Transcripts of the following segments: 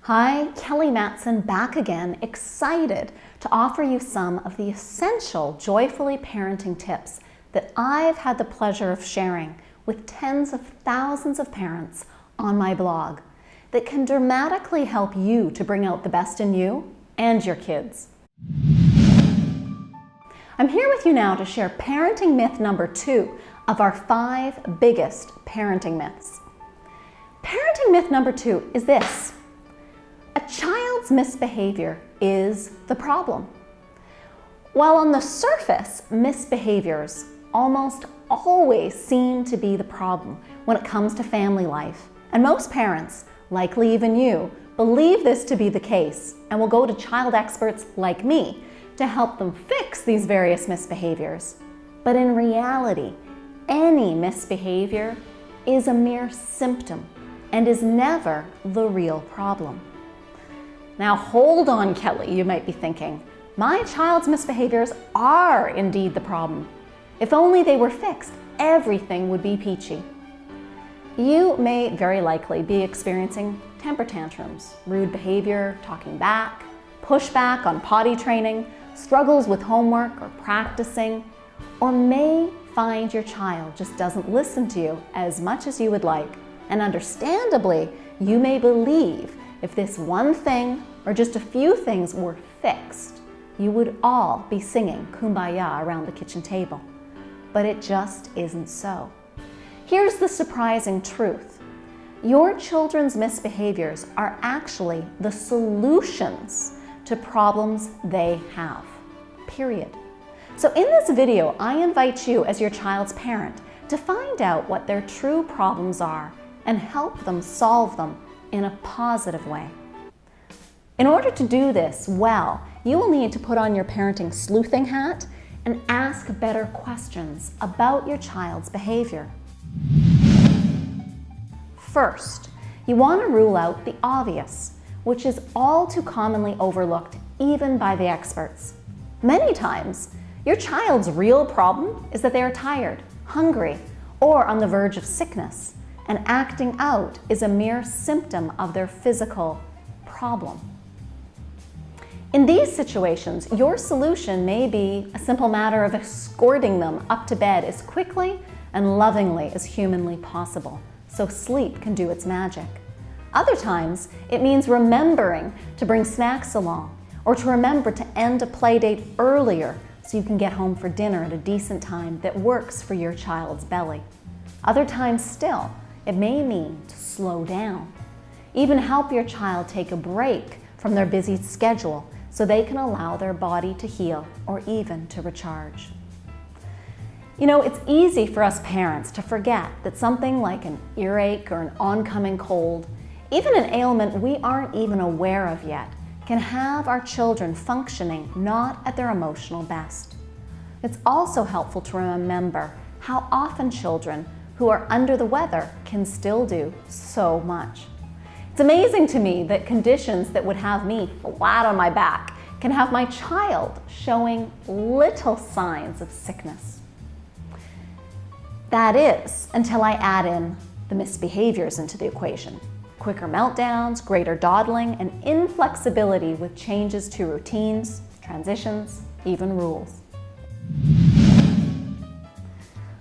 Hi, Kelly Matzen back again, excited to offer you some of the essential Joyfully Parenting tips that I've had the pleasure of sharing with tens of thousands of parents on my blog that can dramatically help you to bring out the best in you and your kids. I'm here with you now to share parenting myth number 2 of our 5 biggest parenting myths. Parenting myth number 2 is this: a child's misbehavior is the problem. While on the surface, misbehaviors almost always seem to be the problem when it comes to family life, and most parents, likely even you, believe this to be the case and will go to child experts like me to help them fix these various misbehaviors. But in reality, any misbehavior is a mere symptom and is never the real problem. Now hold on, Kelly, you might be thinking. My child's misbehaviors are indeed the problem. If only they were fixed, everything would be peachy. You may very likely be experiencing temper tantrums, rude behavior, talking back, pushback on potty training, struggles with homework or practicing, or may find your child just doesn't listen to you as much as you would like. And understandably, you may believe if this one thing or just a few things were fixed, you would all be singing Kumbaya around the kitchen table. But it just isn't so. Here's the surprising truth. Your children's misbehaviors are actually the solutions to problems they have, period. So in this video, I invite you as your child's parent to find out what their true problems are and help them solve them in a positive way. In order to do this well, you will need to put on your parenting sleuthing hat and ask better questions about your child's behavior. First, you want to rule out the obvious, which is all too commonly overlooked even by the experts. Many times, your child's real problem is that they are tired, hungry, or on the verge of sickness, and acting out is a mere symptom of their physical problem. In these situations, your solution may be a simple matter of escorting them up to bed as quickly and lovingly as humanly possible, so sleep can do its magic. Other times, it means remembering to bring snacks along, or to remember to end a play date earlier so you can get home for dinner at a decent time that works for your child's belly. Other times still, it may mean to slow down. Even help your child take a break from their busy schedule so they can allow their body to heal or even to recharge. You know, it's easy for us parents to forget that something like an earache or an oncoming cold, even an ailment we aren't even aware of yet, can have our children functioning not at their emotional best. It's also helpful to remember how often children who are under the weather can still do so much. It's amazing to me that conditions that would have me flat on my back can have my child showing little signs of sickness. That is, until I add in the misbehaviors into the equation. Quicker meltdowns, greater dawdling, and inflexibility with changes to routines, transitions, even rules.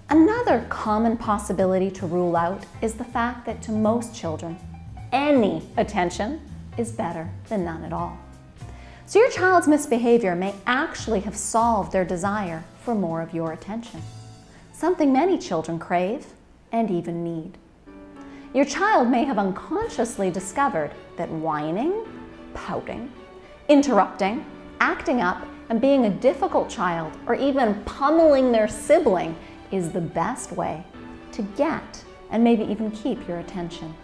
Another common possibility to rule out is the fact that to most children, any attention is better than none at all. So your child's misbehavior may actually have solved their desire for more of your attention, something many children crave and even need. Your child may have unconsciously discovered that whining, pouting, interrupting, acting up, and being a difficult child, or even pummeling their sibling, is the best way to get and maybe even keep your attention.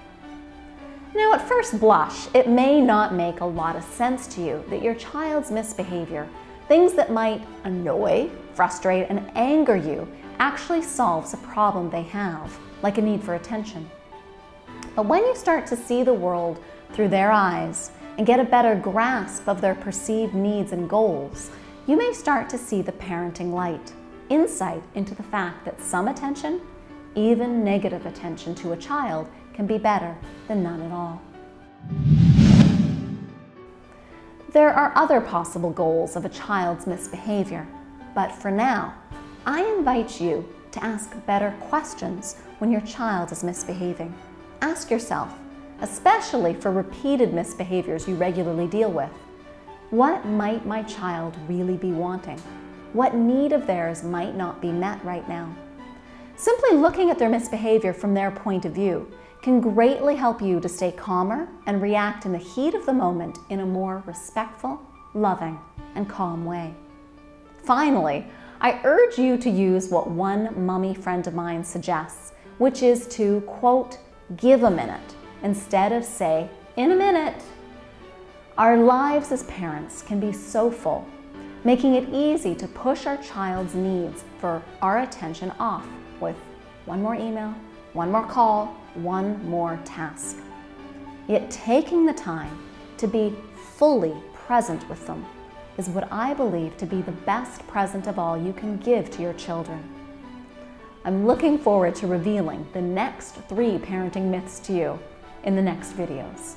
Now, at first blush, it may not make a lot of sense to you that your child's misbehavior, things that might annoy, frustrate, and anger you, actually solves a problem they have, like a need for attention. But when you start to see the world through their eyes and get a better grasp of their perceived needs and goals, you may start to see the parenting light, insight into the fact that some attention, even negative attention to a child, can be better than none at all. There are other possible goals of a child's misbehavior, but for now, I invite you to ask better questions when your child is misbehaving. Ask yourself, especially for repeated misbehaviors you regularly deal with, what might my child really be wanting? What need of theirs might not be met right now? Simply looking at their misbehavior from their point of view can greatly help you to stay calmer and react in the heat of the moment in a more respectful, loving, and calm way. Finally, I urge you to use what one mummy friend of mine suggests, which is to, quote, give a minute instead of say, in a minute. Our lives as parents can be so full, making it easy to push our child's needs for our attention off with one more email, one more call, one more task. Yet taking the time to be fully present with them is what I believe to be the best present of all you can give to your children. I'm looking forward to revealing the next 3 parenting myths to you in the next videos.